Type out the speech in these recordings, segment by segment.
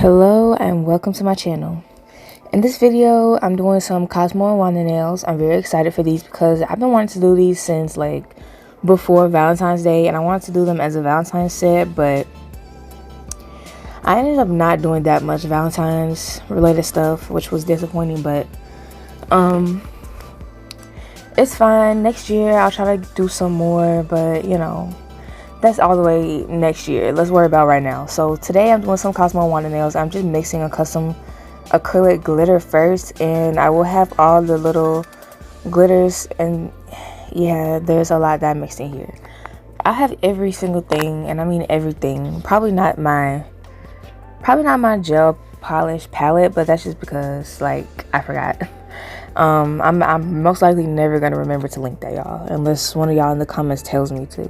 Hello and welcome to my channel. In this video, I'm doing some Cosmo and Wanda nails. I'm very excited for these because I've been wanting to do these since like before Valentine's Day, and I wanted to do them as a Valentine's set, but I ended up not doing that much Valentine's related stuff, which was disappointing, but it's fine. Next year I'll try to do some more, but you know, that's all the way next year. Let's worry about right now. So today I'm doing some Cosmo Wanda nails. I'm just mixing a custom acrylic glitter first, and I will have all the little glitters, and yeah, there's a lot that I mixed in here. I have every single thing, and I mean everything. Probably not my gel polish palette, but that's just because like I forgot. I'm most likely never gonna remember to link that, y'all, unless one of y'all in the comments tells me to.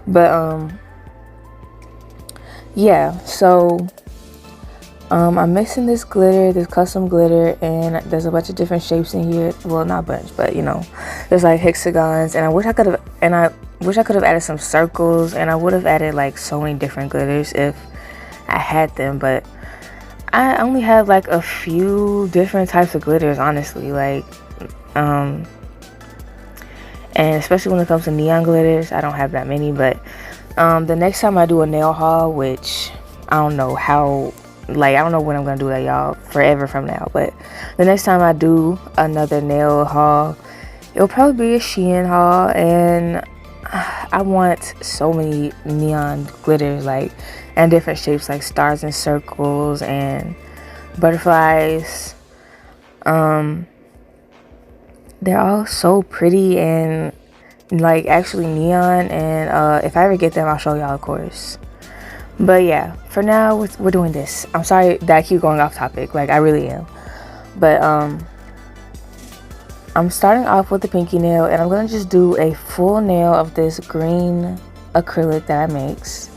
But yeah, so I'm mixing this glitter, this custom glitter, and there's a bunch of different shapes in here. Well, not a bunch, but you know, there's like hexagons, and I wish I could have added some circles, and I would have added like so many different glitters if I had them, but I only have like a few different types of glitters, honestly, like and especially when it comes to neon glitters, I don't have that many. But the next time I do a nail haul, which I don't know how, like I don't know when I'm gonna do that, y'all, forever from now, but the next time I do another nail haul, it'll probably be a Shein haul, and I want so many neon glitters, like, and different shapes, like stars and circles and butterflies. They're all so pretty and like actually neon, and if I ever get them, I'll show y'all, of course. But yeah, for now we're doing this. I'm sorry that I keep going off topic, like I really am. But I'm starting off with the pinky nail, and I'm gonna just do a full nail of this green acrylic that I mixed.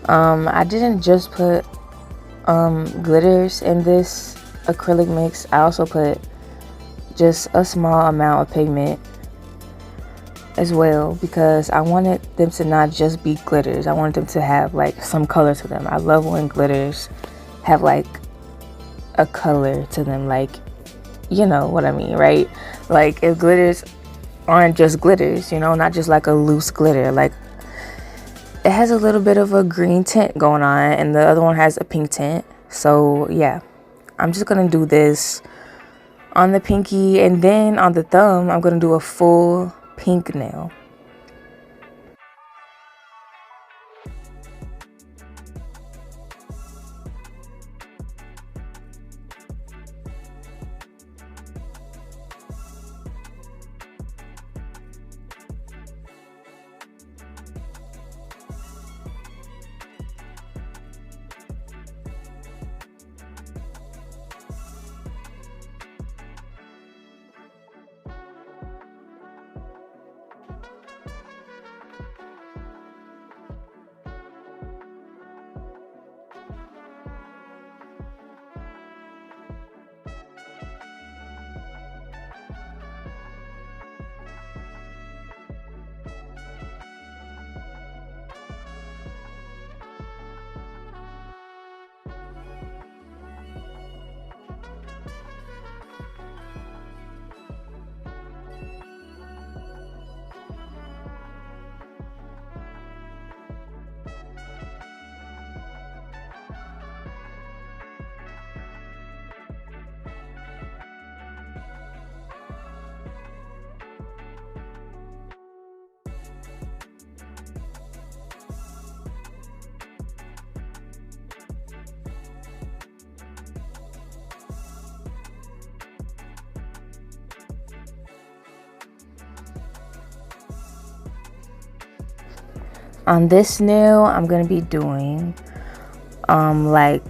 I didn't just put glitters in this acrylic mix. I also put just a small amount of pigment as well, because I wanted them to not just be glitters. I wanted them to have like some color to them. I love when glitters have like a color to them, like, you know what I mean, right? Like if glitters aren't just glitters, you know, not just like a loose glitter, like it has a little bit of a green tint going on, and the other one has a pink tint. So yeah, I'm just gonna do this on the pinky, and then on the thumb I'm gonna do a full pink nail. On this nail, I'm gonna be doing like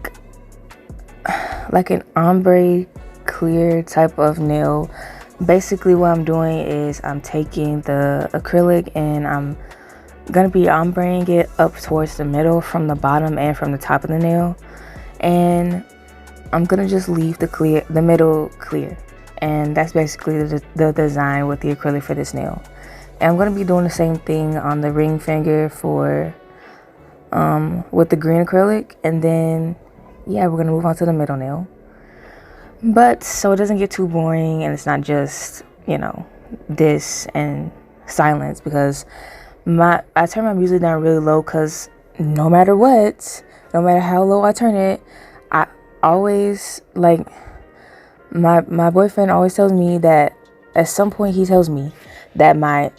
an ombre clear type of nail. Basically what I'm doing is I'm taking the acrylic and I'm gonna be ombreing it up towards the middle from the bottom and from the top of the nail, and I'm gonna just leave the middle clear, and that's basically the design with the acrylic for this nail. And I'm going to be doing the same thing on the ring finger for with the green acrylic, and then yeah, we're gonna move on to the middle nail. But so it doesn't get too boring and it's not just, you know, this and silence, because I turn my music down really low, because no matter what, no matter how low I turn it, I always, like, my boyfriend always tells me that at some point he tells me that my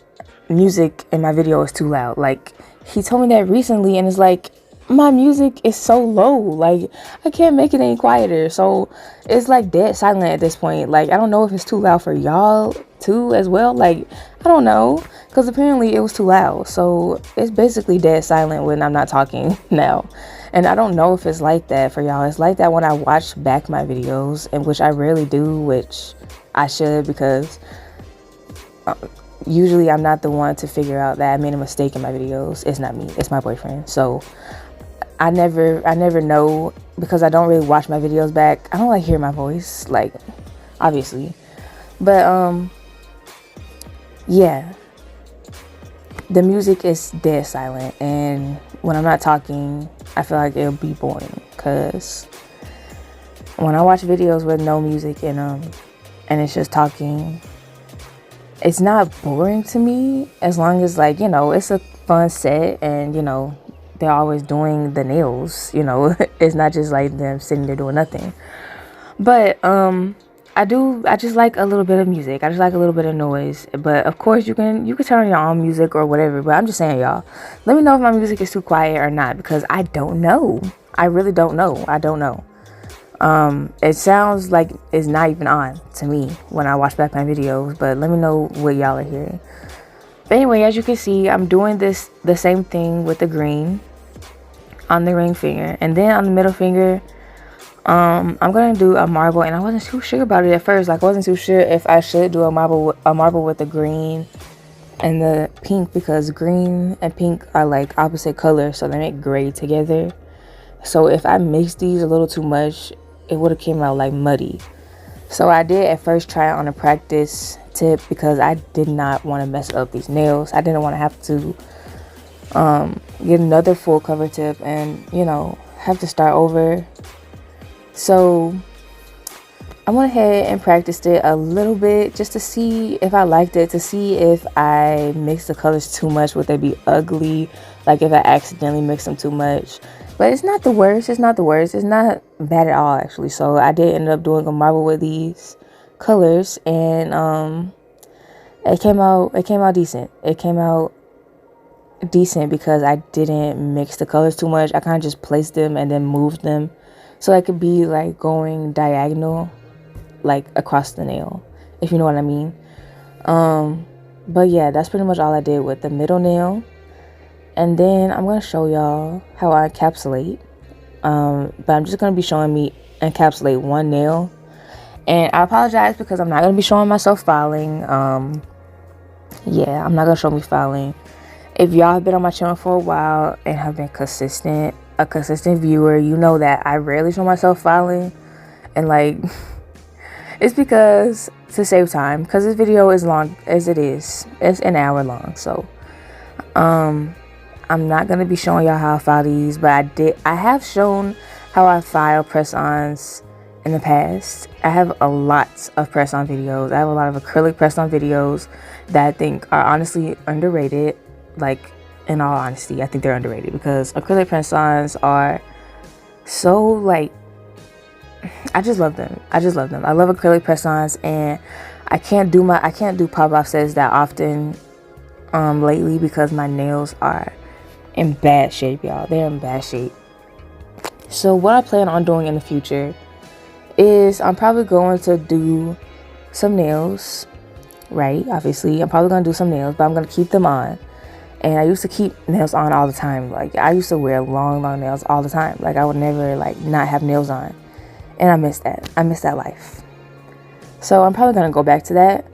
music in my video is too loud. Like, he told me that recently, and it's like, my music is so low, like I can't make it any quieter. So it's like dead silent at this point. Like, I don't know if it's too loud for y'all too as well. Like, I don't know, because apparently it was too loud. So it's basically dead silent when I'm not talking now. And I don't know if it's like that for y'all. It's like that when I watch back my videos, and which I rarely do, which I should, because usually I'm not the one to figure out that I made a mistake in my videos. It's not me, it's my boyfriend. So I never know, because I don't really watch my videos back. I don't like hear my voice, like, obviously. But yeah, the music is dead silent, and when I'm not talking, I feel like it'll be boring, because when I watch videos with no music in them and it's just talking, it's not boring to me, as long as, like, you know, it's a fun set, and, you know, they're always doing the nails, you know. It's not just like them sitting there doing nothing. But I just like a little bit of music. I just like a little bit of noise. But of course you can turn on your own music or whatever. But I'm just saying, y'all, let me know if my music is too quiet or not, because I don't know. I really don't know. I don't know. It sounds like it's not even on to me when I watch back my videos, but let me know what y'all are hearing. But anyway, as you can see, I'm doing the same thing with the green on the ring finger, and then on the middle finger, I'm gonna do a marble. And I wasn't too sure about it at first. Like, I wasn't too sure if I should do a marble with the green and the pink, because green and pink are like opposite colors, so they make gray together. So if I mixed these a little too much, it would have came out like muddy. So I did at first try it on a practice tip, because I did not want to mess up these nails. I didn't want to have to get another full cover tip and, you know, have to start over. So I went ahead and practiced it a little bit, just to see if I liked it, to see if I mixed the colors too much, would they be ugly, like if I accidentally mixed them too much. But it's not the worst. It's not the worst. It's not bad at all, actually. So I did end up doing a marble with these colors, and it came out decent. It came out decent because I didn't mix the colors too much. I kind of just placed them and then moved them, so it could be like going diagonal, like across the nail, if you know what I mean. But yeah, that's pretty much all I did with the middle nail. And then I'm going to show y'all how I encapsulate. But I'm just going to be showing me encapsulate one nail. And I apologize because I'm not going to be showing myself filing. Yeah, I'm not going to show me filing. If y'all have been on my channel for a while and have been a consistent viewer, you know that I rarely show myself filing. And like, it's because to save time, because this video is long as it is. It's an hour long. So, I'm not going to be showing y'all how I file these, but I have shown how I file press-ons in the past. I have a lot of press-on videos. I have a lot of acrylic press-on videos that I think are honestly underrated. Like, in all honesty, I think they're underrated, because acrylic press-ons are so, like, I just love them. I love acrylic press-ons, and I can't do pop offsets that often lately, because my nails are in bad shape, y'all. They're in bad shape. So what I plan on doing in the future is I'm probably going to do some nails, right? Obviously, I'm probably going to do some nails, but I'm going to keep them on. And I used to keep nails on all the time. Like, I used to wear long nails all the time. Like, I would never, like, not have nails on. And I miss that. I miss that life. So I'm probably going to go back to that.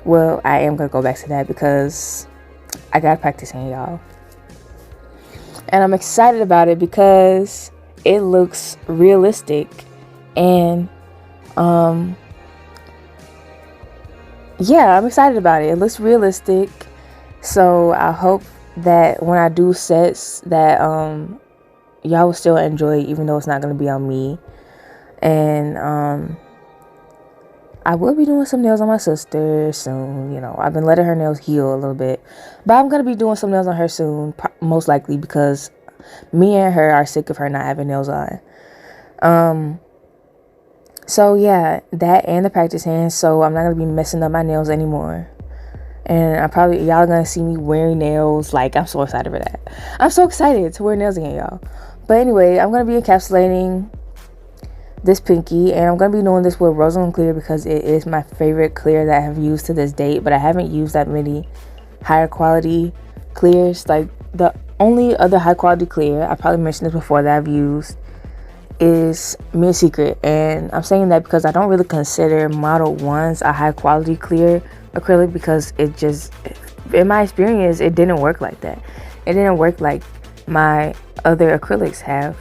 Well, I am going to go back to that because I got to practice in, y'all. And I'm excited about it because it looks realistic. And, yeah, I'm excited about it. It looks realistic. So I hope that when I do sets that, y'all will still enjoy it, even though it's not going to be on me. And I will be doing some nails on my sister soon. You know, I've been letting her nails heal a little bit, but I'm going to be doing some nails on her soon, most likely, because me and her are sick of her not having nails on. So yeah, that and the practice hands. So I'm not going to be messing up my nails anymore. And y'all are going to see me wearing nails. Like, I'm so excited for that. I'm so excited to wear nails again, y'all. But anyway, I'm going to be encapsulating this pinky, and I'm going to be doing this with Rosalind clear because it is my favorite clear that I have used to this date. But I haven't used that many higher quality clears. Like, the only other high quality clear, I probably mentioned this before, that I've used is Mia Secret. And I'm saying that because I don't really consider Model 1s a high quality clear acrylic, because it just, in my experience, it didn't work like that. It didn't work like my other acrylics have.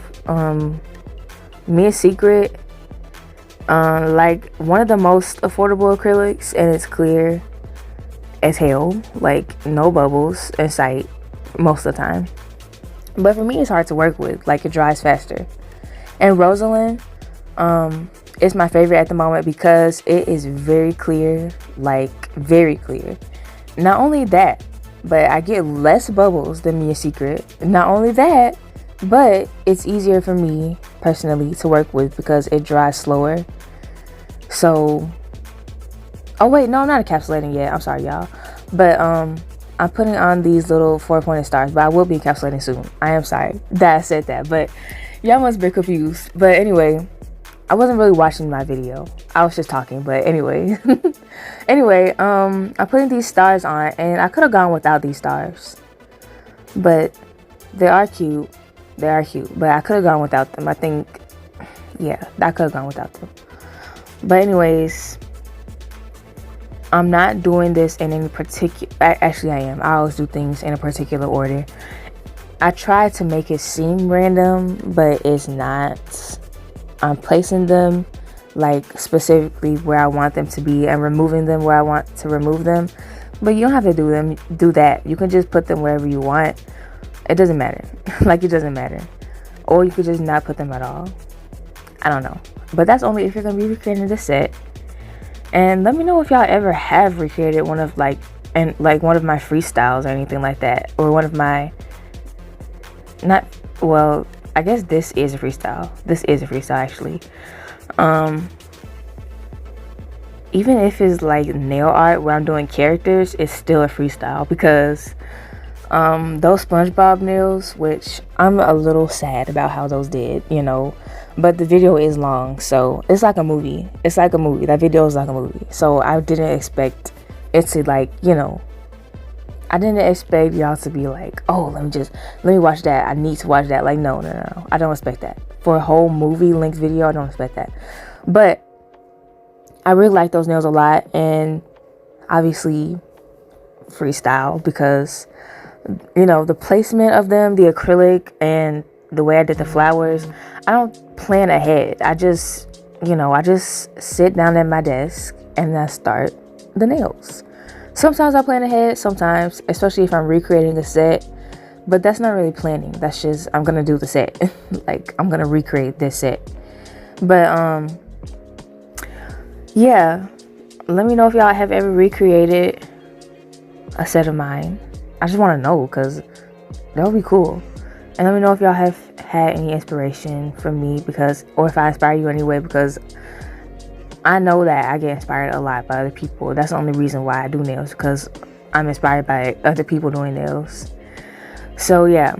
Mia Secret, like one of the most affordable acrylics, and it's clear as hell, like no bubbles in sight most of the time. But for me, it's hard to work with. Like, it dries faster. And Rosalind is my favorite at the moment because it is very clear, like very clear. Not only that, but I get less bubbles than Mia Secret. Not only that, but it's easier for me personally to work with because it dries slower. So, oh wait, no, I'm not encapsulating yet. I'm sorry, y'all. But I'm putting on these little 4-pointed stars, but I will be encapsulating soon. I am sorry that I said that, but y'all must be confused. But anyway, I wasn't really watching my video. I was just talking, but anyway. Anyway, I'm putting these stars on, and I could have gone without these stars. But they are cute. They are cute, but I could have gone without them. I think, yeah, I could have gone without them. But anyways, I'm not doing this in any particular, actually I am. I always do things in a particular order. I try to make it seem random, but it's not. I'm placing them like specifically where I want them to be and removing them where I want to remove them. But you don't have to do that. You can just put them wherever you want. It doesn't matter. Like, it doesn't matter. Or you could just not put them at all. I don't know. But that's only if you're going to be recreating this set. And let me know if y'all ever have recreated one of my freestyles or anything like that. Or one of my, I guess this is a freestyle. This is a freestyle, actually. Even if it's like nail art where I'm doing characters, it's still a freestyle because those SpongeBob nails, which I'm a little sad about how those did, you know, but the video is long, so it's like a movie. It's like a movie. That video is like a movie. So I didn't expect it to, like, you know, I didn't expect y'all to be like, oh, let me watch that. I need to watch that. Like, no. I don't expect that. For a whole movie length video, I don't expect that. But I really like those nails a lot, and obviously freestyle because, you know, the placement of them, the acrylic, and the way I did the flowers, I don't plan ahead. I just sit down at my desk and I start the nails. Sometimes I plan ahead, sometimes, especially if I'm recreating a set, but that's not really planning. That's just, I'm gonna do the set. Like, I'm gonna recreate this set. But yeah, let me know if y'all have ever recreated a set of mine. I just want to know, because that would be cool. And let me know if y'all have had any inspiration from me, or if I inspire you anyway, because I know that I get inspired a lot by other people. That's the only reason why I do nails, because I'm inspired by other people doing nails. So yeah,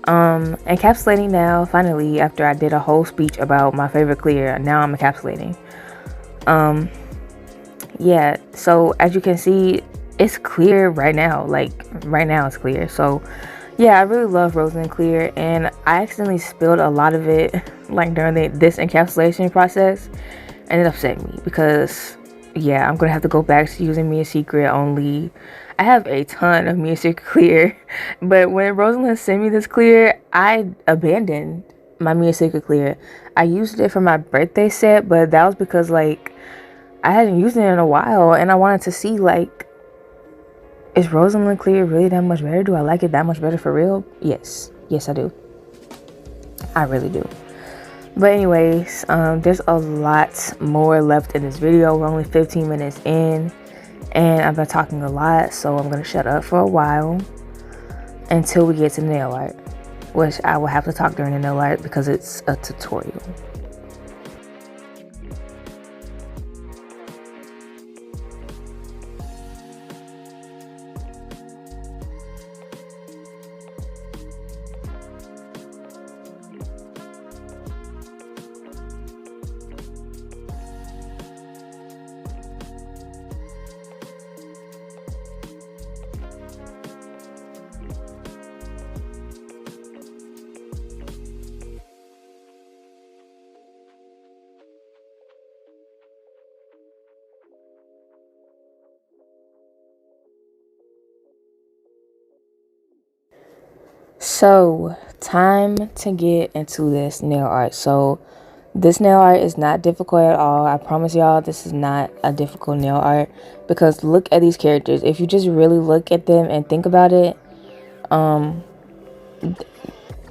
encapsulating now, finally, after I did a whole speech about my favorite clear. Now I'm encapsulating. Yeah, so as you can see, it's clear right now. Like, right now it's clear. So yeah, I really love Rosalind clear, and I accidentally spilled a lot of it like during this encapsulation process, and it upset me because, yeah, I'm gonna have to go back to using Mia Secret only. I have a ton of Mia Secret clear, but when Rosalind sent me this clear, I abandoned my Mia Secret clear. I used it for my birthday set, but that was because, like, I hadn't used it in a while, and I wanted to see, like, is Rosalind clear really that much better? Do I like it that much better for real? Yes I do. I really do. But anyways, there's a lot more left in this video. We're only 15 minutes in, and I've been talking a lot, so I'm gonna shut up for a while until we get to nail art, which I will have to talk during the nail art because it's a tutorial. So, time to get into this nail art. So, this nail art is not difficult at all. I promise y'all, this is not a difficult nail art, because look at these characters. If you just really look at them and think about it,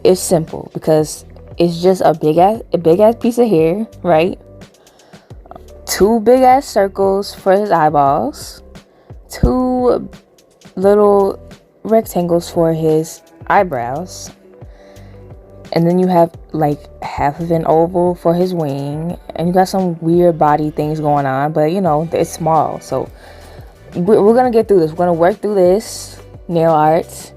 it's simple, because it's just a big ass piece of hair, right? 2 big ass circles for his eyeballs, 2 little rectangles for his eyebrows, and then you have like half of an oval for his wing, and you got some weird body things going on, but you know, it's small. So we're gonna get through this. We're gonna work through this nail art.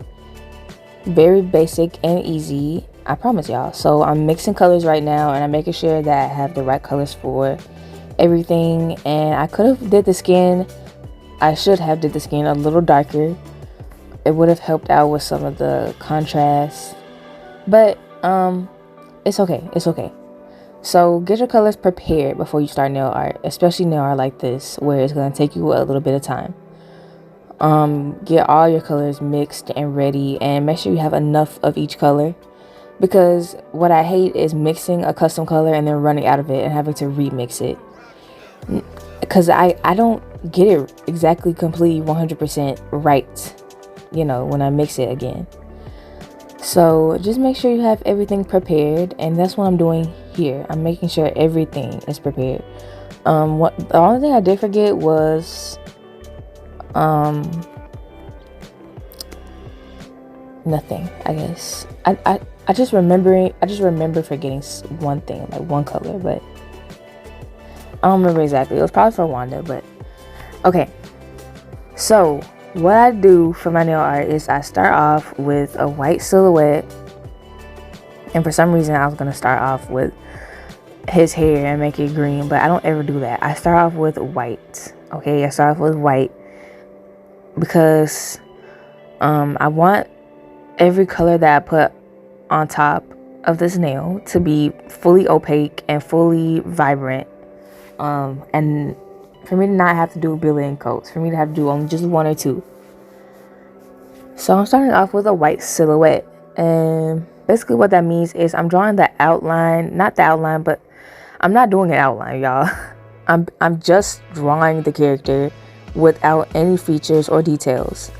Very basic and easy, I promise y'all. So I'm mixing colors right now, and I'm making sure that I have the right colors for everything. And I could have did the skin, I should have did the skin a little darker. It would have helped out with some of the contrast, but it's okay. So get your colors prepared before you start nail art, especially nail art like this, where it's going to take you a little bit of time. Get all your colors mixed and ready, and make sure you have enough of each color, because what I hate is mixing a custom color and then running out of it and having to remix it, because I don't get it exactly completely 100% right, you know, when I mix it again. So just make sure you have everything prepared, and that's what I'm doing here. I'm making sure everything is prepared. The only thing I did forget was nothing, I guess. I just remember forgetting one thing, like one color, but I don't remember exactly. It was probably for Wanda, but okay. So what I do for my nail art is I start off with a white silhouette, and for some reason I was gonna start off with his hair and make it green, but I don't ever do that. I start off with white. Okay, I start off with white because I want every color that I put on top of this nail to be fully opaque and fully vibrant, and for me to not have to do a billion coats, for me to have to do only just 1 or 2. So I'm starting off with a white silhouette, and basically what that means is I'm drawing the outline, not the outline, but I'm not doing an outline, y'all. I'm just drawing the character without any features or details.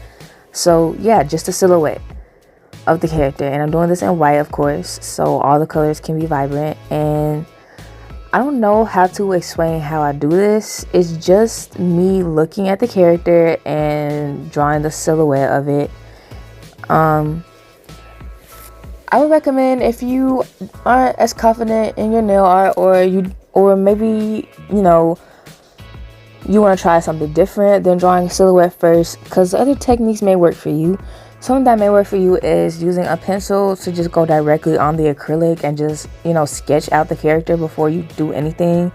So yeah, just a silhouette of the character, and I'm doing this in white, of course, so all the colors can be vibrant. And I don't know how to explain how I do this. It's just me looking at the character and drawing the silhouette of it. I would recommend, if you aren't as confident in your nail art, or maybe, you know, you want to try something different, then drawing a silhouette first, because other techniques may work for you. Something that may work for you is using a pencil to just go directly on the acrylic and just, you know, sketch out the character before you do anything.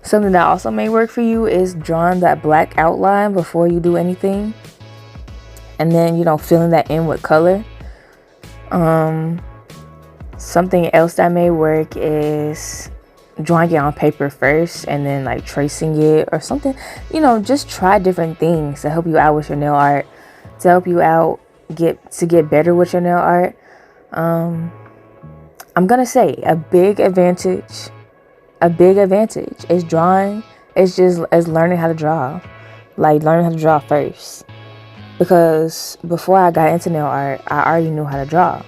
Something that also may work for you is drawing that black outline before you do anything, and then, you know, filling that in with color. Something else that may work is drawing it on paper first and then like tracing it or something. You know, just try different things to help you out with your nail art, to help you out get better with your nail art. I'm gonna say a big advantage is drawing. It's just as learning how to draw, like learning how to draw first, because before I got into nail art, I already knew how to draw.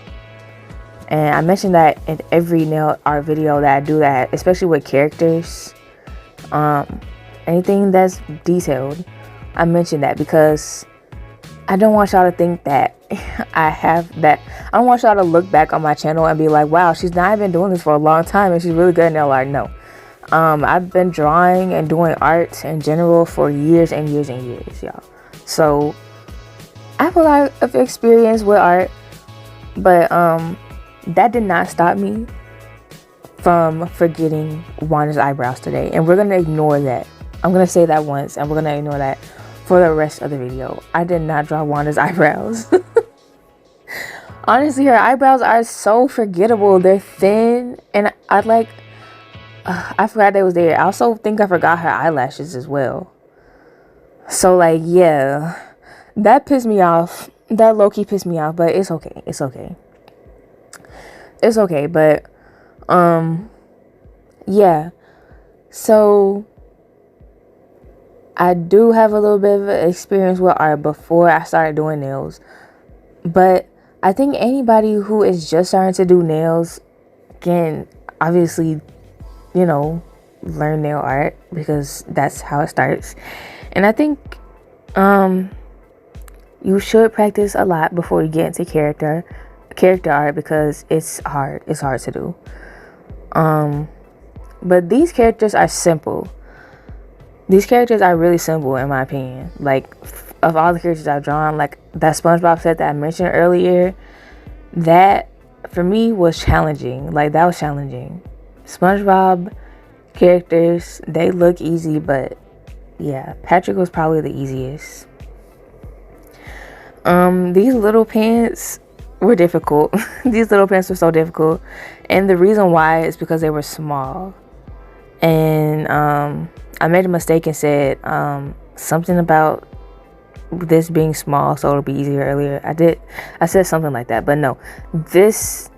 And I mentioned that in every nail art video that I do, that especially with characters, anything that's detailed, I mention that because I don't want y'all to think that I have that. I don't want y'all to look back on my channel and be like, wow, she's not been doing this for a long time and she's really good at nail art. No. I've been drawing and doing art in general for years and years and years, y'all. So I have a lot of experience with art, but that did not stop me from forgetting Wanda's eyebrows today. And we're gonna ignore that. I'm gonna say that once and we're gonna ignore that for the rest of the video. I did not draw Wanda's eyebrows. Honestly, her eyebrows are so forgettable. They're thin, and I forgot they was there. I also think I forgot her eyelashes as well. So like, yeah, that pissed me off. That low-key pissed me off, but it's okay. It's okay. It's okay, but yeah. So I do have a little bit of experience with art before I started doing nails, but I think anybody who is just starting to do nails can obviously, you know, learn nail art because that's how it starts. And I think you should practice a lot before you get into character art because it's hard to do. But these characters are simple. These characters are really simple in my opinion. Like, of all the characters I've drawn, like that SpongeBob set that I mentioned earlier, that for me was challenging. Like, that was challenging. SpongeBob characters, they look easy, but yeah, Patrick was probably the easiest. These little pants were difficult. These little pants were so difficult, and the reason why is because they were small. And I made a mistake and said something about this being small so it'll be easier earlier. I said something like that, but no, this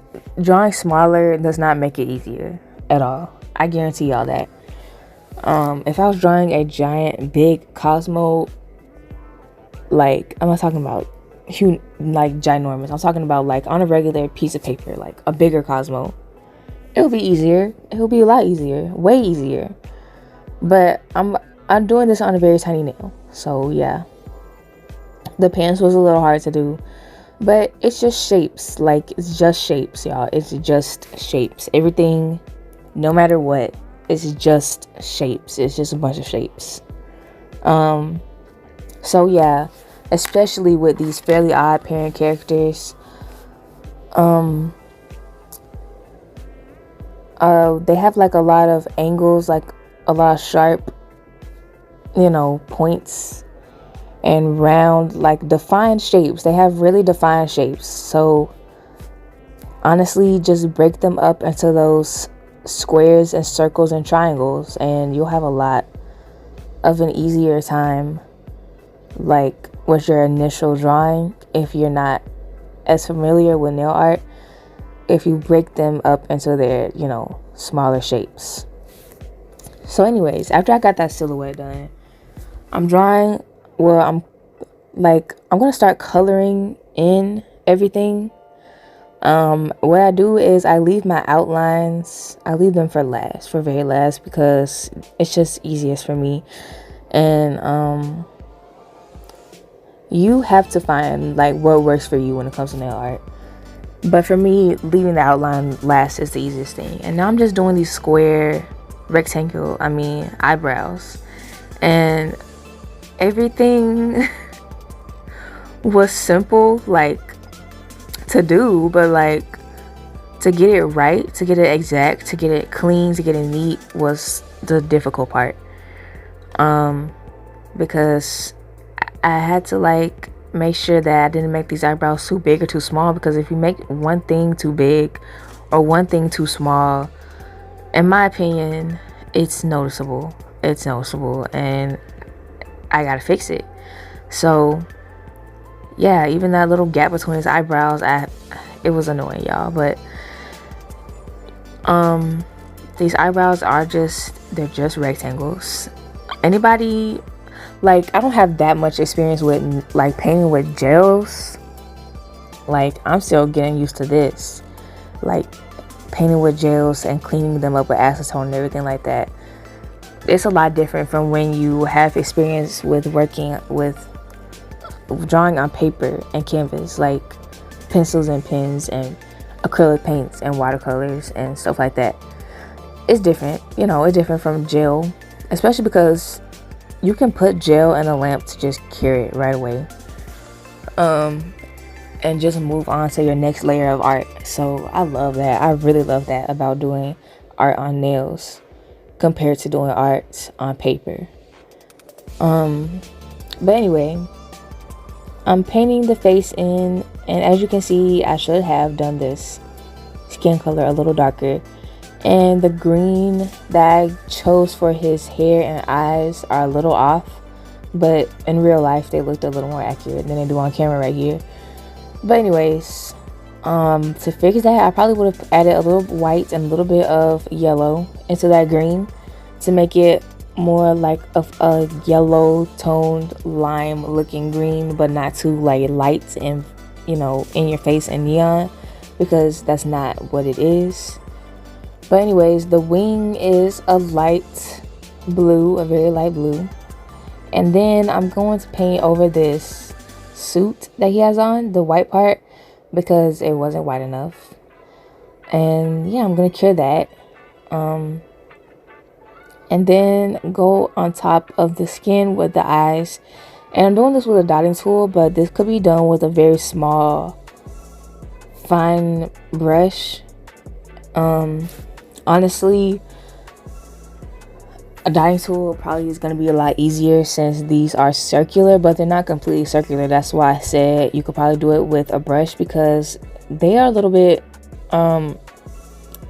drawing smaller does not make it easier at all. I guarantee y'all that. If I was drawing a giant big Cosmo, like, I'm not talking about huge, like ginormous, I'm talking about like on a regular piece of paper, like a bigger Cosmo, it'll be easier. It'll be a lot easier, way easier. But I'm doing this on a very tiny nail, so yeah, the pants was a little hard to do, but it's just shapes. Like, it's just shapes, y'all. It's just shapes. Everything, no matter what, it's just shapes. It's just a bunch of shapes. So yeah, especially with these fairly odd parent characters, they have like a lot of angles, like a lot of sharp, you know, points and round, like defined shapes. They have really defined shapes. So honestly, just break them up into those squares and circles and triangles, and you'll have a lot of an easier time, like with your initial drawing, if you're not as familiar with nail art, if you break them up into their, you know, smaller shapes. So anyways, after I got that silhouette done, I'm drawing, well, I'm gonna start coloring in everything. What I do is I leave my outlines, I leave them for very last, because it's just easiest for me. And you have to find like what works for you when it comes to nail art. But for me, leaving the outline last is the easiest thing. And now I'm just doing these square, eyebrows. And everything was simple, like, to do, but like to get it right, to get it exact, to get it clean, to get it neat was the difficult part. Because I had to like make sure that I didn't make these eyebrows too big or too small, because if you make one thing too big or one thing too small, in my opinion, it's noticeable, and I gotta fix it. So yeah, even that little gap between his eyebrows, it was annoying, y'all. But these eyebrows are they're just rectangles. Anybody, like, I don't have that much experience with like painting with gels. Like, I'm still getting used to this. like painting with gels and cleaning them up with acetone and everything like that. It's a lot different from when you have experience with working with drawing on paper and canvas, like pencils and pens and acrylic paints and watercolors and stuff like that. It's different, you know, it's different from gel, especially because you can put gel in a lamp to just cure it right away, and just move on to your next layer of art. So I love that. I really love that about doing art on nails compared to doing art on paper. But anyway, I'm painting the face in, and as you can see, I should have done this skin color a little darker, and the green that I chose for his hair and eyes are a little off, but in real life they looked a little more accurate than they do on camera right here. But anyways, to fix that, I probably would have added a little white and a little bit of yellow into that green to make it more like a yellow toned lime looking green, but not too like light and, you know, in your face and neon, because that's not what it is. But anyways, the wing is a light blue, a very light blue, and then I'm going to paint over this suit that he has on, the white part, because it wasn't white enough. And yeah, I'm gonna cure that, and then go on top of the skin with the eyes. And I'm doing this with a dotting tool, but this could be done with a very small fine brush. Honestly, a dotting tool probably is going to be a lot easier since these are circular, but they're not completely circular. That's why I said you could probably do it with a brush, because they are a little bit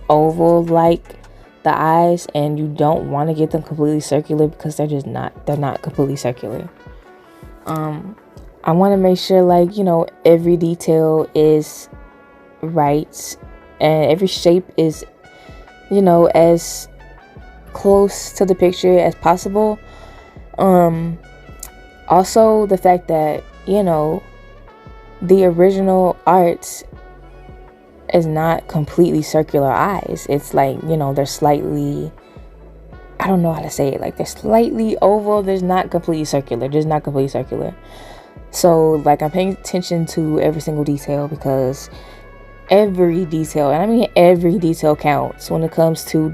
oval like the eyes, and you don't want to get them completely circular because they're not completely circular. I want to make sure, like, you know, every detail is right and every shape is, you know, as close to the picture as possible. Also the fact that, you know, the original art is not completely circular eyes. It's like, you know, they're slightly, I don't know how to say it, like they're slightly oval. There's not completely circular. So like, I'm paying attention to every single detail, because every detail, and I mean every detail, counts when it comes to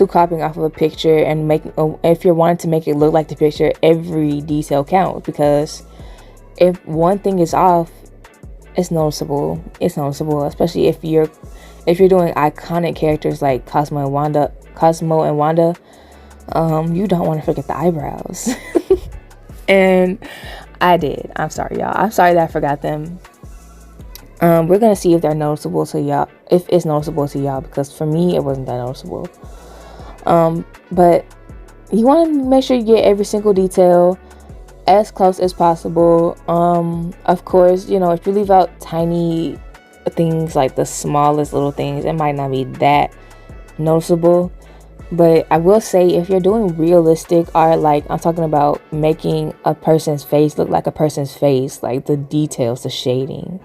copying off of a picture and making, if you're wanting to make it look like the picture, every detail counts, because if one thing is off, it's noticeable, especially if you're doing iconic characters like Cosmo and Wanda. You don't want to forget the eyebrows. And I did. I'm sorry, y'all. I'm sorry that I forgot them. We're gonna see if they're noticeable to y'all, if it's noticeable to y'all, because for me it wasn't that noticeable. But you want to make sure you get every single detail as close as possible. Of course, you know, if you leave out tiny things, like the smallest little things, it might not be that noticeable. But I will say, if you're doing realistic art, like I'm talking about making a person's face look like a person's face, like the details, the shading,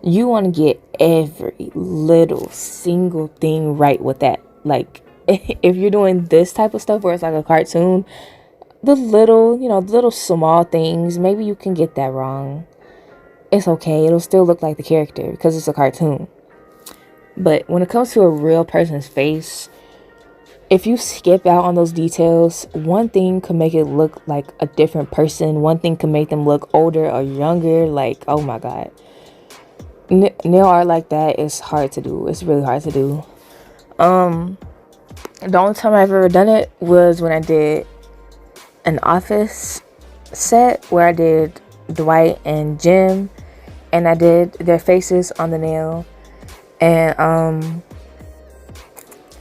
you want to get every little single thing right with that. Like, if you're doing this type of stuff where it's like a cartoon, the little small things, maybe you can get that wrong. It's okay. It'll still look like the character because it's a cartoon. But when it comes to a real person's face, if you skip out on those details, one thing could make it look like a different person. One thing could make them look older or younger. Like, oh my God. Nail art like that is hard to do. It's really hard to do. The only time I've ever done it was when I did an office set where I did Dwight and Jim, and I did their faces on the nail. And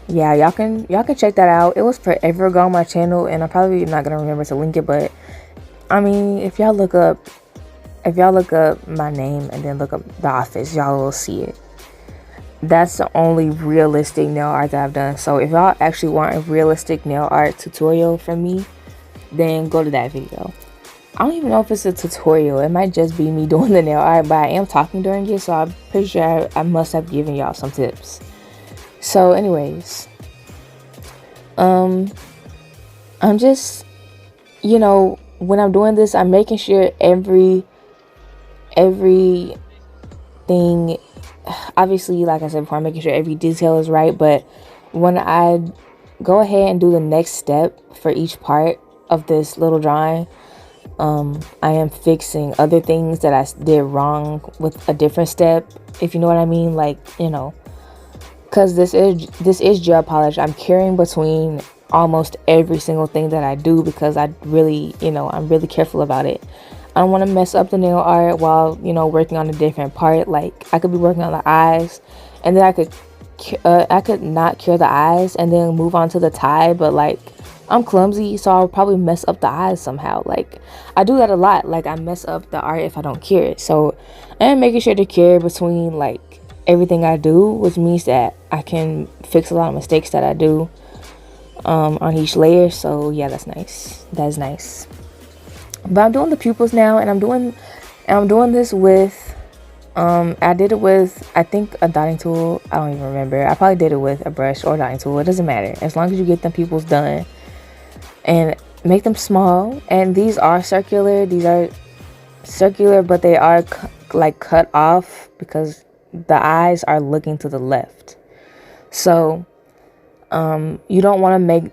yeah, y'all can check that out. It was forever ago on my channel, and I'm probably not gonna remember to link it, but I mean, if y'all look up my name and then look up The Office, y'all will see it. That's the only realistic nail art that I've done. So if y'all actually want a realistic nail art tutorial from me, then go to that video. I don't even know if it's a tutorial. It might just be me doing the nail art, but I am talking during it, so I'm pretty sure I must have given y'all some tips. So anyways, I'm just, when I'm doing this, I'm making sure everything, obviously, like I said before, I'm making sure every detail is right. But when I go ahead and do the next step for each part of this little drawing, I am fixing other things that I did wrong with a different step, if you know what I mean. Like, because this is gel polish. I'm carrying between almost every single thing that I do because I really, I'm really careful about it. I don't want to mess up the nail art while, working on a different part. Like, I could be working on the eyes, and then I could not cure the eyes and then move on to the tie, but like, I'm clumsy, so I'll probably mess up the eyes somehow. Like, I do that a lot. Like, I mess up the art if I don't cure it. So I am making sure to cure between like everything I do, which means that I can fix a lot of mistakes that I do on each layer. So yeah, that's nice. That's nice. But I'm doing the pupils now, and I'm doing this with I did it with, I think, a dotting tool. I don't even remember. I probably did it with a brush or a dotting tool. It doesn't matter, as long as you get them pupils done and make them small. And these are circular, but they are like cut off because the eyes are looking to the left. So you don't want to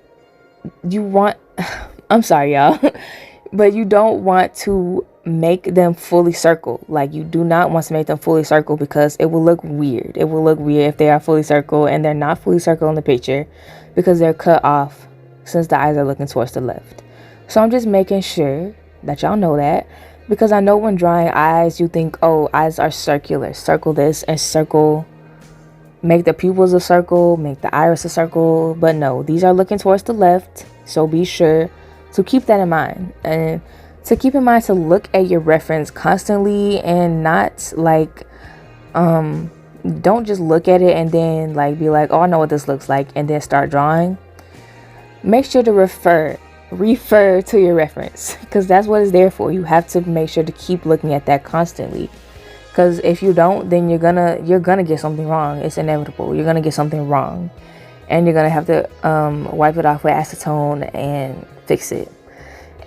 I'm sorry, y'all. But you don't want to make them fully circle. Like, you do not want to make them fully circle because it will look weird. It will look weird if they are fully circle and they're not fully circle in the picture because they're cut off since the eyes are looking towards the left. So I'm just making sure that y'all know that, because I know when drawing eyes, you think, oh, eyes are circular. Circle this and circle, make the pupils a circle, make the iris a circle. But no, these are looking towards the left. So be sure to keep that in mind, and to keep in mind to look at your reference constantly, and not like don't just look at it and then like be like, oh, I know what this looks like, and then start drawing. Make sure to refer to your reference, because that's what it's there for. You have to make sure to keep looking at that constantly, because if you don't, then you're gonna get something wrong. It's inevitable. You're gonna get something wrong, and you're gonna have to wipe it off with acetone and fix it.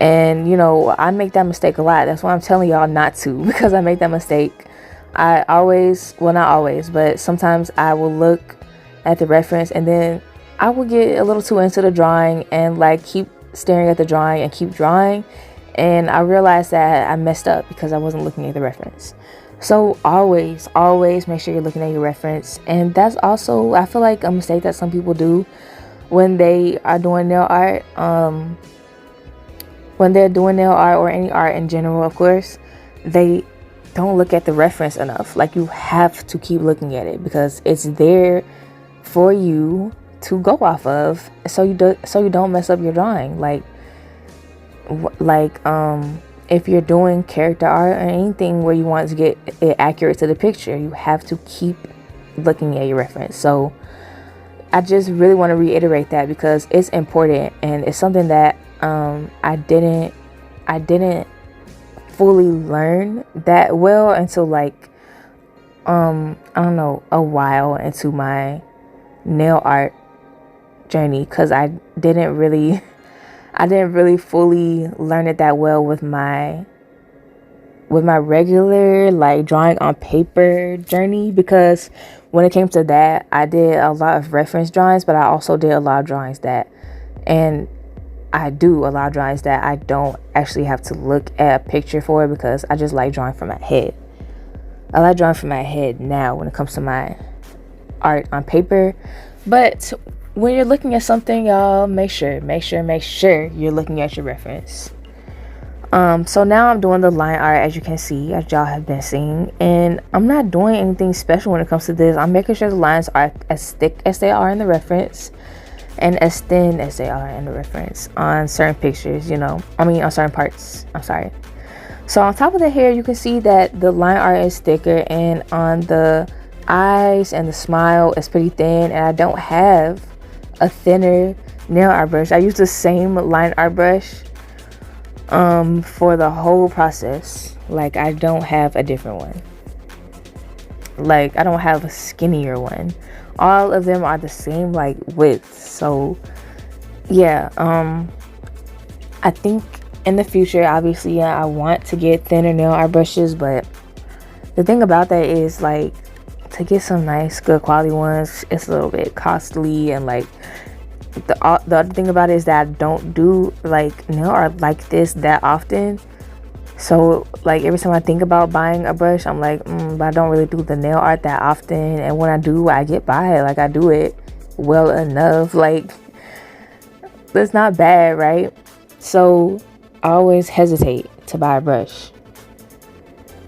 And I make that mistake a lot. That's why I'm telling y'all not to, because I make that mistake. I always, well, not always, but sometimes I will look at the reference and then I will get a little too into the drawing and like keep staring at the drawing and keep drawing, and I realized that I messed up because I wasn't looking at the reference. So always make sure you're looking at your reference. And that's also, I feel like, a mistake that some people do when they are doing nail art. When they're doing nail art or any art in general, of course, they don't look at the reference enough. Like, you have to keep looking at it because it's there for you to go off of, so you don't mess up your drawing. Like if you're doing character art or anything where you want to get it accurate to the picture, you have to keep looking at your reference. So I just really want to reiterate that because it's important, and it's something that I didn't fully learn that well until like I don't know, a while into my nail art journey, because I didn't really fully learn it that well with my regular like drawing on paper journey. Because when it came to that, I did a lot of reference drawings, but I also did a lot of drawings that, and I do a lot of drawings that I don't actually have to look at a picture for, because I just like drawing from my head. I like drawing from my head now when it comes to my art on paper. But when you're looking at something, y'all, make sure you're looking at your reference. So now I'm doing the line art, as you can see, as y'all have been seeing, and I'm not doing anything special when it comes to this. I'm making sure the lines are as thick as they are in the reference and as thin as they are in the reference on certain pictures, on certain parts. I'm sorry. So on top of the hair, you can see that the line art is thicker, and on the eyes and the smile is pretty thin, and I don't have a thinner nail art brush. I use the same line art brush for the whole process. Like, I don't have a different one. Like, I don't have a skinnier one. All of them are the same, like, width. So yeah, I think in the future, obviously, yeah, I want to get thinner nail art brushes, but the thing about that is, like, to get some nice good quality ones, it's a little bit costly. And like, the other thing about it is that I don't do like nail art like this that often. So like, every time I think about buying a brush, I'm like, but I don't really do the nail art that often. And when I do, I get by it. Like, I do it well enough. Like, that's not bad, right? So I always hesitate to buy a brush.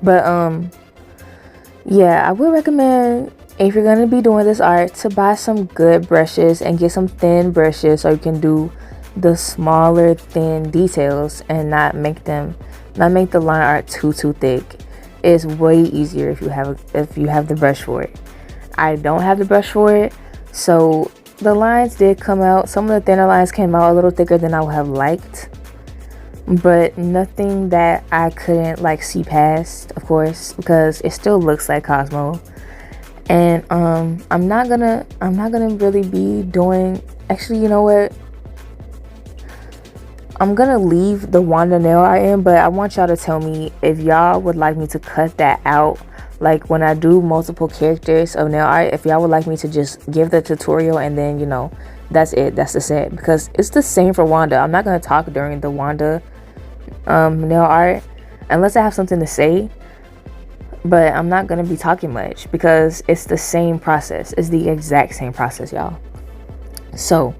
But yeah, I would recommend, if you're going to be doing this art, to buy some good brushes and get some thin brushes so you can do the smaller thin details and not make the line art too thick. It's way easier if you have the brush for it. I don't have the brush for it, so the lines did come out. Some of the thinner lines came out a little thicker than I would have liked, but nothing that I couldn't like see past, of course, because it still looks like Cosmo. And I'm not gonna really be doing, actually, you know what, I'm gonna leave the Wanda nail art in, but I want y'all to tell me if y'all would like me to cut that out. Like, when I do multiple characters of nail art, if y'all would like me to just give the tutorial and then, you know, that's it, that's the set. Because it's the same for Wanda. I'm not gonna talk during the Wanda nail art unless I have something to say, but I'm not gonna be talking much because it's the same process. It's the exact same process, y'all. So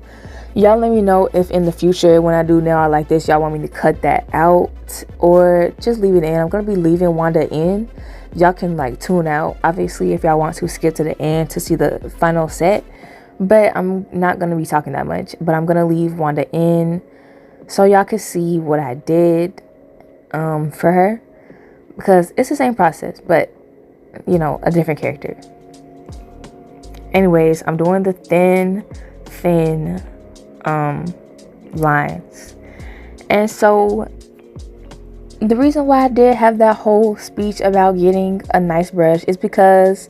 y'all let me know if in the future, when I do nail art like this, y'all want me to cut that out or just leave it in. I'm gonna be leaving Wanda in. Y'all can like tune out, obviously, if y'all want to skip to the end to see the final set, but I'm not gonna be talking that much. But I'm gonna leave Wanda in so y'all can see what I did for her, because it's the same process, but you know, a different character. Anyways, I'm doing the thin lines. And so the reason why I did have that whole speech about getting a nice brush is because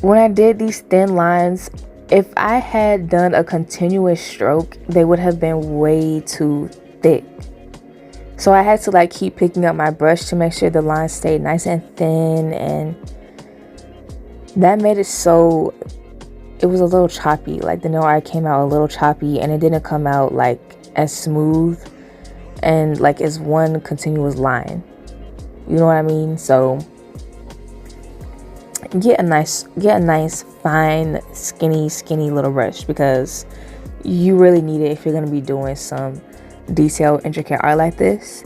when I did these thin lines, if I had done a continuous stroke, they would have been way too thick. So I had to like keep picking up my brush to make sure the lines stayed nice and thin, and that made it so it was a little choppy. Like, the nail art came out a little choppy, and it didn't come out like as smooth and like as one continuous line. You know what I mean? So get a nice fine skinny little brush, because you really need it if you're going to be doing some detailed, intricate art like this.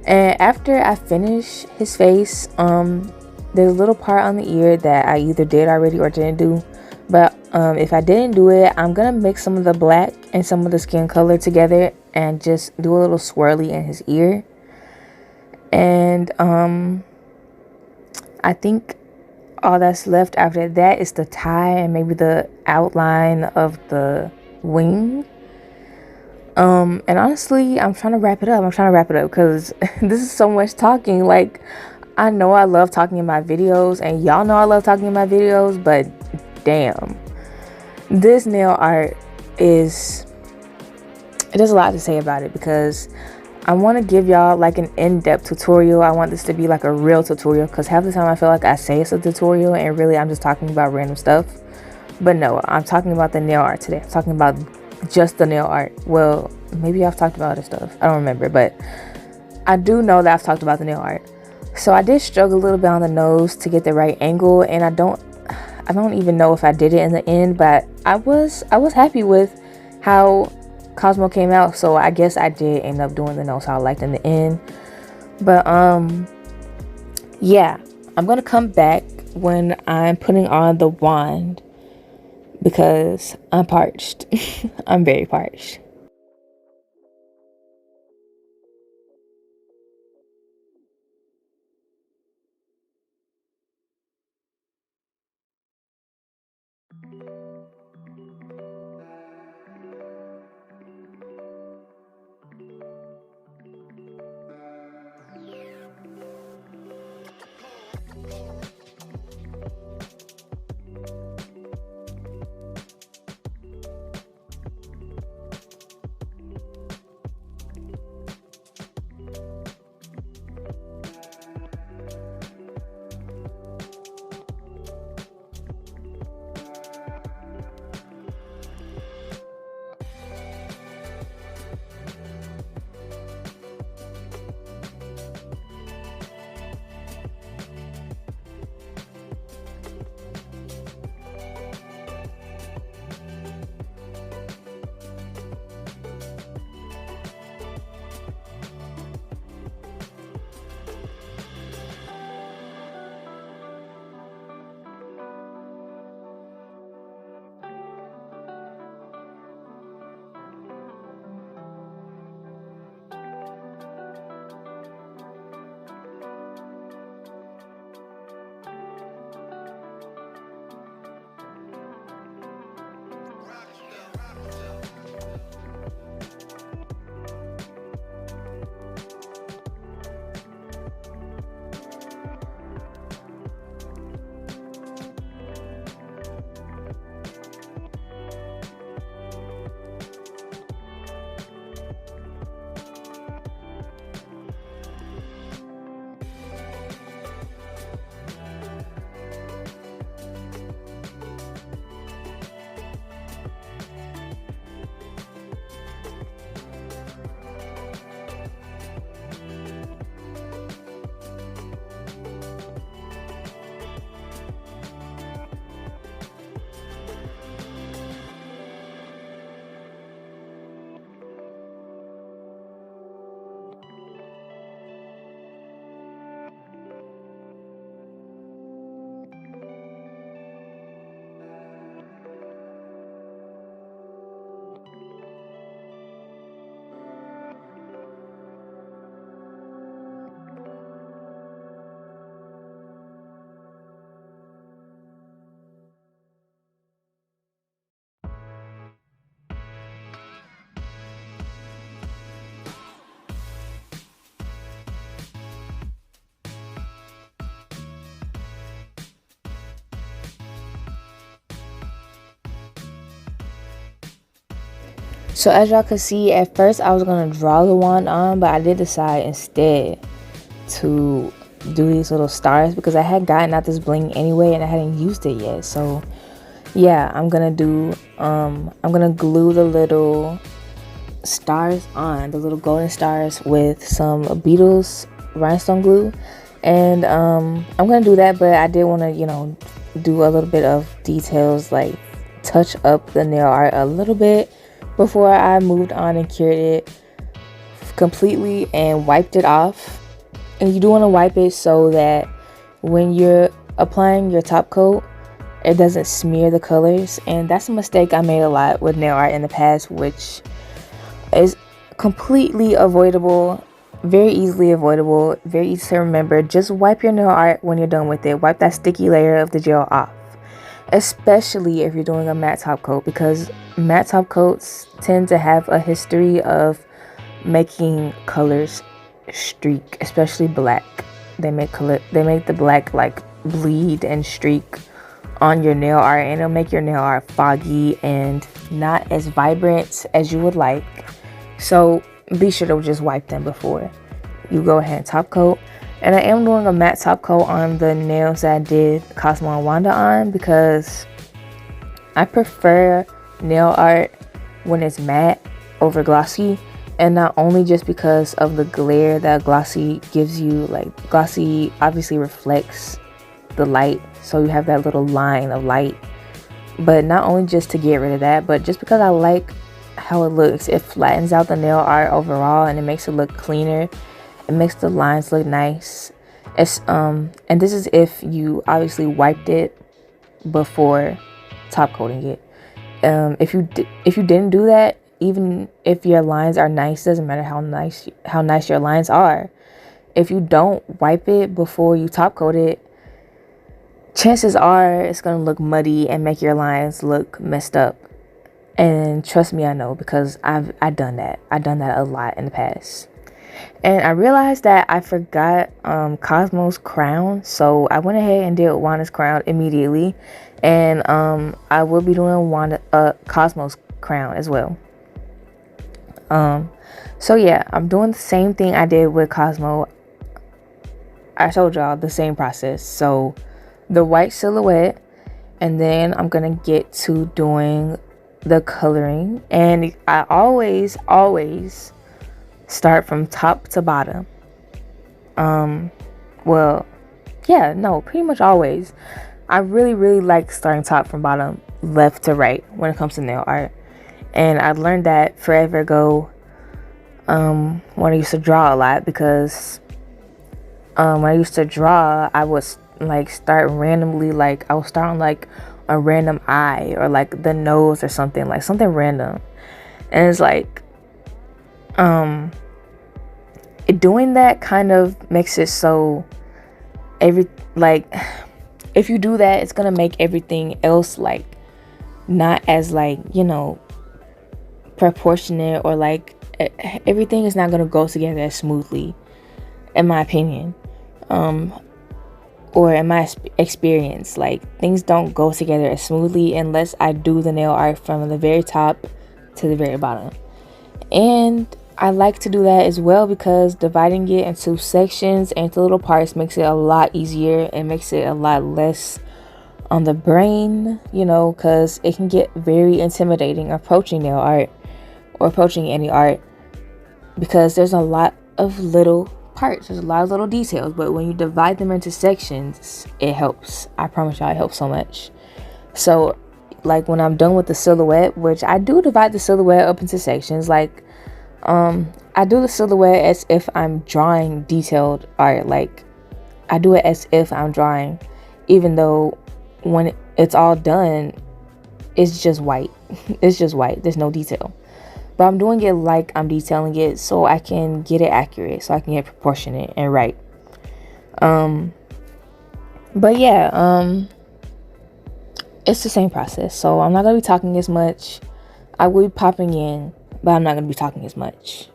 And after I finish his face, there's a little part on the ear that I either did already or didn't do. But if I didn't do it, I'm gonna mix some of the black and some of the skin color together and just do a little swirly in his ear. And I think all that's left after that is the tie and maybe the outline of the wing. And honestly, I'm trying to wrap it up because this is so much talking. Like, I know I love talking in my videos, and y'all know I love talking in my videos, but damn, this nail art there's a lot to say about it, because I want to give y'all like an in-depth tutorial. I want this to be like a real tutorial, because half the time I feel like I say it's a tutorial and really I'm just talking about random stuff. But no, I'm talking about the nail art today. I'm talking about just the nail art. Well, maybe I've talked about other stuff, I don't remember, but I do know that I've talked about the nail art. So I did struggle a little bit on the nose to get the right angle, and I don't even know if I did it in the end, but I was happy with how Cosmo came out. So I guess I did end up doing the nose how I liked in the end. But yeah, I'm gonna come back when I'm putting on the wand, because I'm parched. I'm very parched. So as y'all can see, at first I was gonna draw the wand on, but I did decide instead to do these little stars because I had gotten out this bling anyway and I hadn't used it yet. So yeah, I'm gonna glue the little stars on, the little golden stars, with some Beatles rhinestone glue. And I'm gonna do that, but I did want to, you know, do a little bit of details, like touch up the nail art a little bit before I moved on and cured it completely and wiped it off. And you do want to wipe it so that when you're applying your top coat, it doesn't smear the colors. And that's a mistake I made a lot with nail art in the past, which is completely avoidable, very easily avoidable, very easy to remember. Just wipe your nail art when you're done with it. Wipe that sticky layer of the gel off, especially if you're doing a matte top coat, because matte top coats tend to have a history of making colors streak, especially black. They make the black like bleed and streak on your nail art, and it'll make your nail art foggy and not as vibrant as you would like. So be sure to just wipe them before you go ahead and top coat. And I am doing a matte top coat on the nails that I did Cosmo and Wanda on, because I prefer nail art when it's matte over glossy. And not only just because of the glare that glossy gives you, like glossy obviously reflects the light, so you have that little line of light, but not only just to get rid of that, but just because I like how it looks. It flattens out the nail art overall and it makes it look cleaner. It makes the lines look nice. It's and this is if you obviously wiped it before top coating it. If you didn't do that, even if your lines are nice, doesn't matter how nice your lines are, if you don't wipe it before you top coat it, chances are it's gonna look muddy and make your lines look messed up. And trust me, I know, because I've done that a lot in the past. And I realized that I forgot Cosmo's crown, so I went ahead and did Wanda's crown immediately. And I will be doing Cosmo's crown as well. So yeah, I'm doing the same thing I did with Cosmo. I told y'all the same process. So the white silhouette, and then I'm gonna get to doing the coloring. And I always start from top to bottom. Well, yeah, no, pretty much always. I really like starting top from bottom, left to right when it comes to nail art. And I learned that forever ago, when I used to draw a lot, because when I used to draw, I would like start randomly, like I would start on like a random eye or like the nose or something, like something random. And it's like doing that kind of makes it so if you do that, it's gonna make everything else like not as like, you know, proportionate, or like everything is not gonna go together as smoothly, in my opinion, or in my experience. Like things don't go together as smoothly unless I do the nail art from the very top to the very bottom. And I like to do that as well, because dividing it into sections and into little parts makes it a lot easier and makes it a lot less on the brain, you know, because it can get very intimidating approaching nail art or approaching any art, because there's a lot of little parts, there's a lot of little details. But when you divide them into sections, it helps. I promise y'all, it helps so much. So like when I'm done with the silhouette, which I do divide the silhouette up into sections, like I do the silhouette as if I'm drawing detailed art. Like I do it as if I'm drawing, even though when it's all done, it's just white. It's just white, there's no detail. But I'm doing it like I'm detailing it, so I can get it accurate, so I can get proportionate and right. But yeah, it's the same process. So I'm not gonna be talking as much. I will be popping in, but I'm not gonna be talking as much.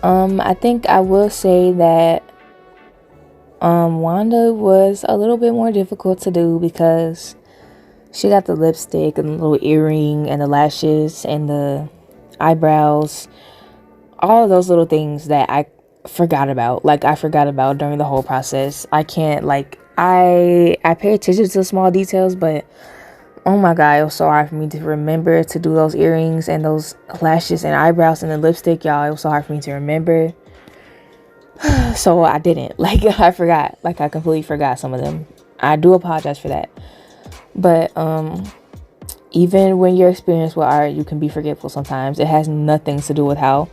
I think I will say that Wanda was a little bit more difficult to do because she got the lipstick and the little earring and the lashes and the eyebrows, all of those little things that I forgot about. Like, I forgot about during the whole process. I can't, like, I pay attention to the small details, but oh my god, it was so hard for me to remember to do those earrings and those lashes and eyebrows and the lipstick, y'all. It was so hard for me to remember. So I didn't. Like, I forgot. Like, I completely forgot some of them. I do apologize for that. But even when you're experienced with art, you can be forgetful sometimes. It has nothing to do with how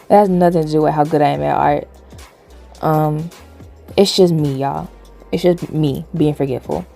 good I am at art. It's just me, y'all. It's just me being forgetful.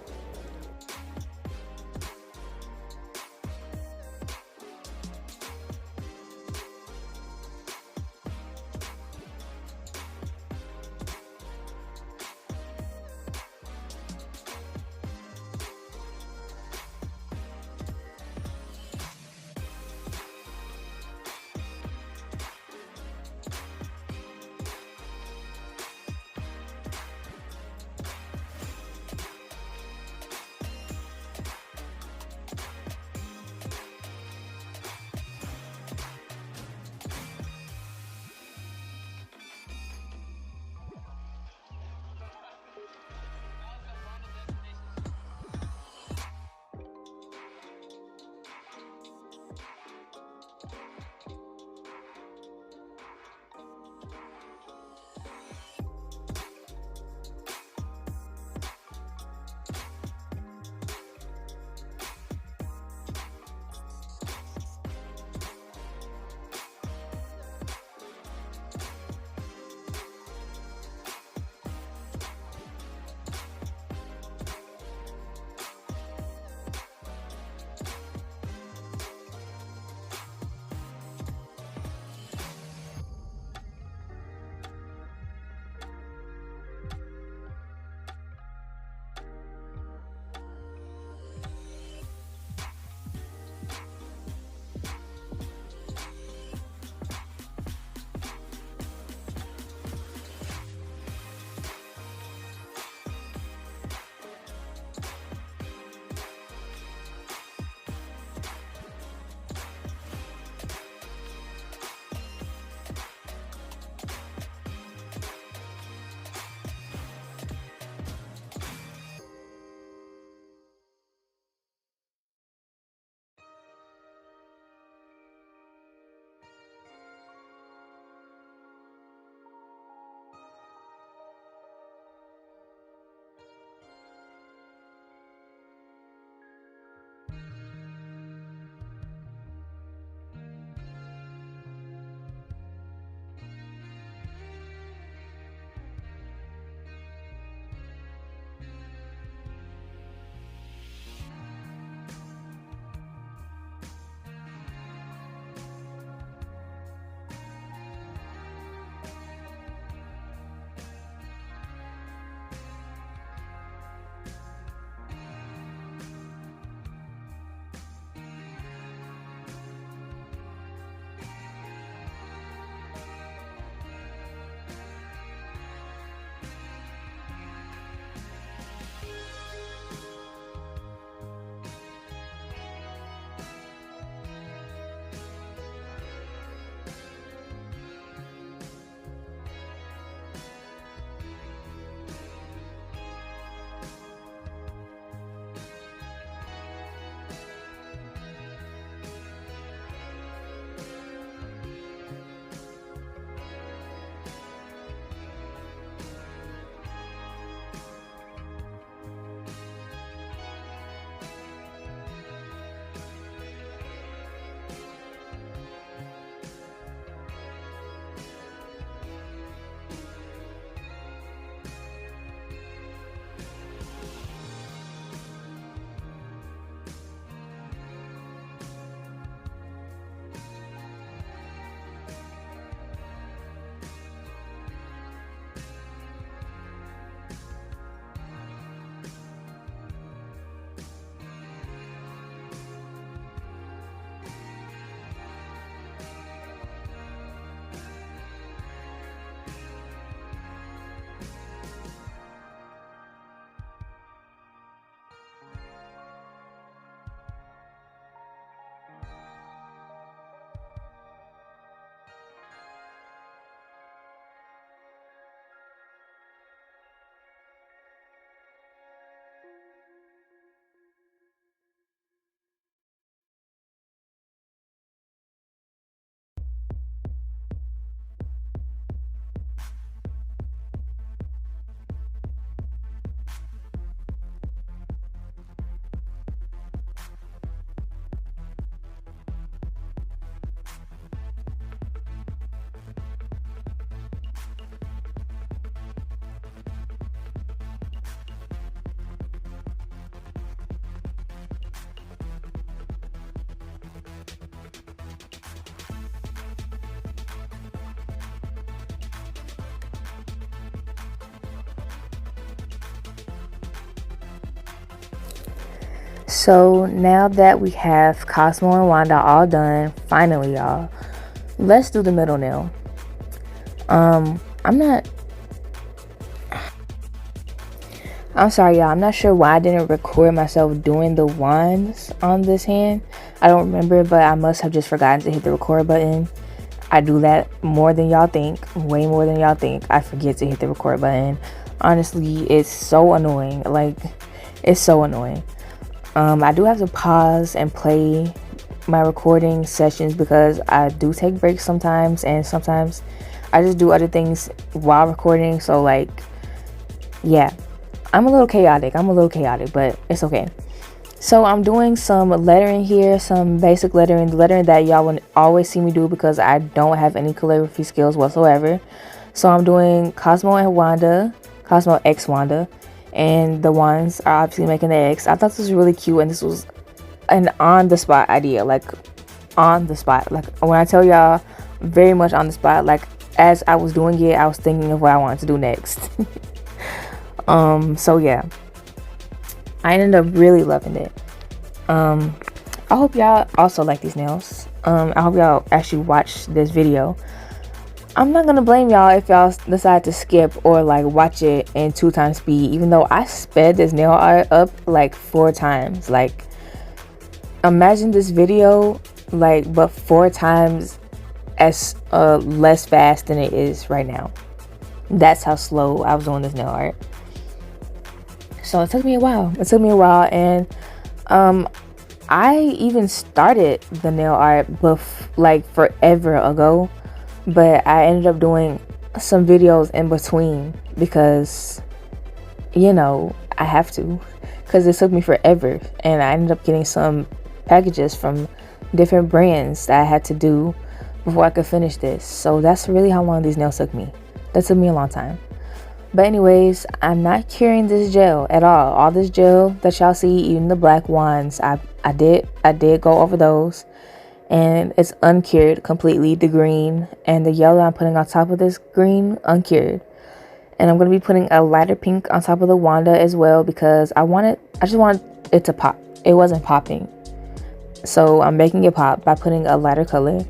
So now that we have Cosmo and Wanda all done, finally, y'all, let's do the middle nail. I'm sorry, y'all. I'm not sure why I didn't record myself doing the wands on this hand. I don't remember, but I must have just forgotten to hit the record button. I do that more than y'all think, way more than y'all think. I forget to hit the record button. Honestly, it's so annoying. Like, it's so annoying. I do have to pause and play my recording sessions because I do take breaks sometimes, and sometimes I just do other things while recording. So, like, yeah, I'm a little chaotic, but it's okay. So I'm doing some lettering here, some basic lettering, the lettering that y'all will always see me do because I don't have any calligraphy skills whatsoever. So I'm doing Cosmo and Wanda, Cosmo X Wanda, and the ones are obviously making the X. I thought this was really cute, and this was an on-the-spot idea, like on the spot. Like when I tell y'all, very much on the spot. Like as I was doing it, I was thinking of what I wanted to do next. So yeah, I ended up really loving it. I hope y'all also like these nails. I hope y'all actually watch this video. I'm not gonna blame y'all if y'all decide to skip or like watch it in 2x speed, even though I sped this nail art up like 4 times. Like, imagine this video, like, but 4 times as less fast than it is right now. That's how slow I was doing this nail art. So it took me a while. And I even started the nail art like forever ago, but I ended up doing some videos in between because, you know, I have to, because it took me forever, and I ended up getting some packages from different brands that I had to do before I could finish this. So that's really how long these nails took me. That took me a long time. But anyways, I'm not curing this gel at all. All this gel that y'all see, even the black wands, I did go over those, and it's uncured completely. The green and the yellow I'm putting on top of this green, uncured. And I'm going to be putting a lighter pink on top of the Wanda as well because I just wanted it to pop. It wasn't popping. So I'm making it pop by putting a lighter color.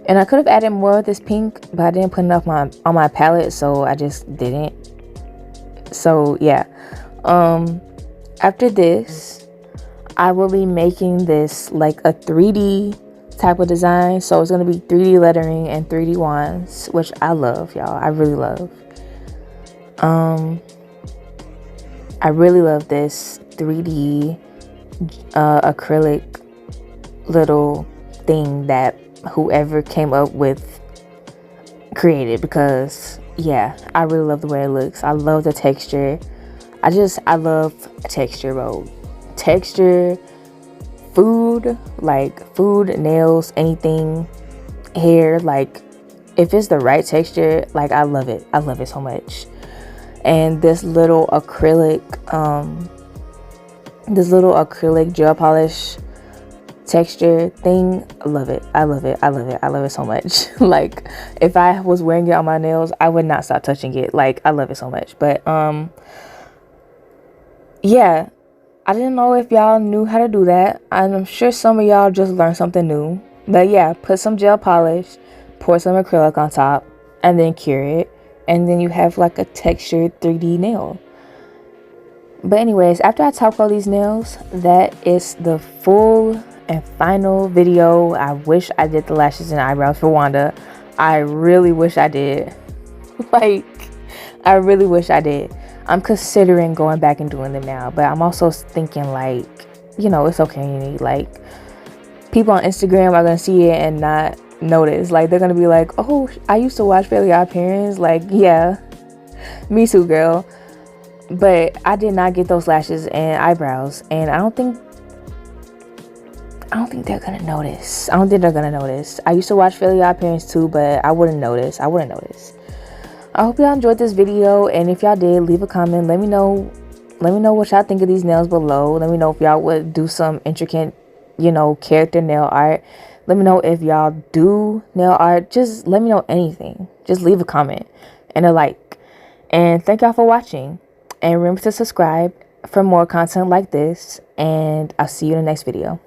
And I could have added more of this pink, but I didn't put enough on my palette, so I just didn't. So yeah, after this, I will be making this like a 3D type of design. So it's going to be 3D lettering and 3D wands, which I love, y'all. I really love. I really love this 3D acrylic little thing that whoever came up with created, because yeah, I really love the way it looks. I love the texture. I love texture, bro. Texture, food, nails, anything, hair, like if it's the right texture, like I love it so much. And this little acrylic gel polish texture thing, I love it so much. Like if I was wearing it on my nails, I would not stop touching it. Like I love it so much. But yeah, I didn't know if y'all knew how to do that. I'm sure some of y'all just learned something new. But yeah, put some gel polish, pour some acrylic on top, and then cure it, and then you have like a textured 3D nail. But anyways, after I top coat these nails, that is the full and final video. I wish I did the lashes and eyebrows for Wanda. I really wish I did. Like, I really wish I did. I'm considering going back and doing them now, but I'm also thinking, like, you know, it's okay. Like, people on Instagram are gonna see it and not notice. Like, they're gonna be like, oh, I used to watch Fairly Odd Parents. Like, yeah, me too, girl. But I did not get those lashes and eyebrows, and I don't think they're gonna notice. I don't think they're gonna notice. I used to watch Fairly Odd Parents too, but I wouldn't notice. I hope y'all enjoyed this video, and if y'all did, leave a comment. Let me know what y'all think of these nails below. Let me know if y'all would do some intricate, character nail art. Let me know if y'all do nail art. Just let me know anything. Just leave a comment and a like. And thank y'all for watching. And remember to subscribe for more content like this, and I'll see you in the next video.